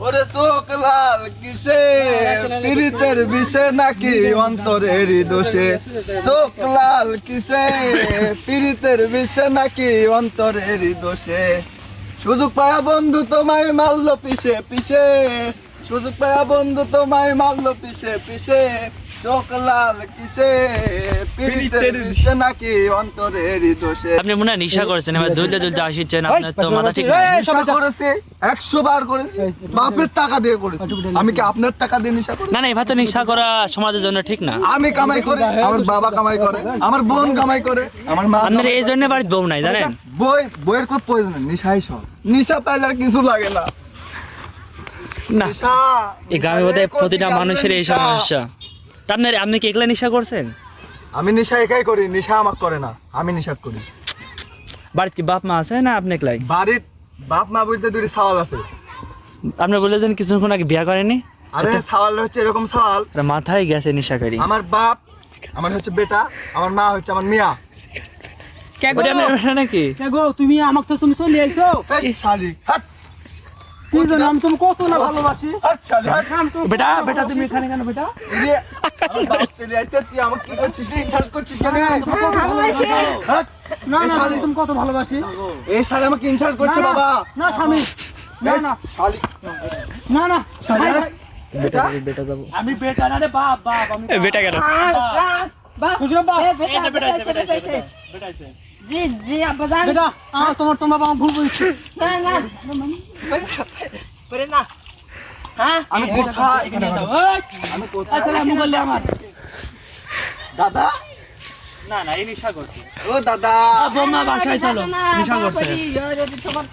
ওরে চোখ লাল কিসে পীড়িতের বিষে নাকি অন্তরের দোষে চোখ লাল কিসে পীড়িতের বিষে নাকি অন্তরের দোষে সুযোগ পায়া বন্ধু তোমায় মারলো পিছে পিছে সুযোগ পায়া বন্ধু তোমায় মারলো পিছে পিছে চোখ লাল কিসে পীড়িতের বিষে নাকি অন্তরের দোষে। আপনি মনে হয় নেশা করেছেন, এবার দুলতে দুলতে আসিচ্ছেন, আপনার তো মাথা ঠিক এই নেশা করেছে 100 বার করে বাপের টাকা দিয়ে করেছে, আমি কি আপনার টাকা দিয়ে নেশা করি? না না, এভাবে তো নেশা করা সমাজের জন্য ঠিক না। আমি কামাই করি, আমার বাবা কামাই করে, আমার বোন কামাই করে, আমার মা। আপনার এই জন্য বাড়িতে বউ নাই জানেন? বইয়ের কোনো প্রয়োজন নেই, নেশাই সব। নেশা পাইলে আর কিছু লাগে না। না, এই গ্রামে বোধহয় প্রতিটা মানুষের এই সমস্যা। তা আপনি কি একলা নেশা করছেন? আমি নেশা একাই করি, নেশা আমাকে করে না, আমি নেশা করি। বাড়িতে কি বাপ মা আছে না আপনি একলাই? বাড়ির বাপ মা বলতে দুটি সওয়াল আছে। আপনি বলেছেন কিছুক্ষণ আগে বিয়ে করেনি? আরে সওয়াল হচ্ছে এরকম সওয়াল, মাথায় গেছে নেশাকারী। আমার বাপ আমার হচ্ছে বেটা, আমার মা হচ্ছে আমার মিয়া। নাকি তুমি আমাকে তো তুমি চলে আইছো কি জানো আমি তুমি কত না ভালোবাসি। বেটা বেটা তুমি এখানে কেন বেটা? তুই আমাকে কি করছিস, ইনসাল্ট করছিস কেন? না না আমি তুমি কত ভালোবাসি। এই শালি আমাকে ইনসাল্ট করছে বাবা। না স্বামী না না শালি না না বেটা বেটা যাবো আমি বেটা না রে বাপ বাপ আমি বেটা কেন? বাপ খুশরা বাপ বেটা জি জি আব্বা জান বেটা তোমার বাবা ভুল বলছে। না না পরে না হ্যাঁ আমি কোথায় আমি কোথায় আমি বললি আমার দাদা? না না এই নেশা করছে। ও দাদা বৌমা বাসায় চলো, নেশা করছে। তোমার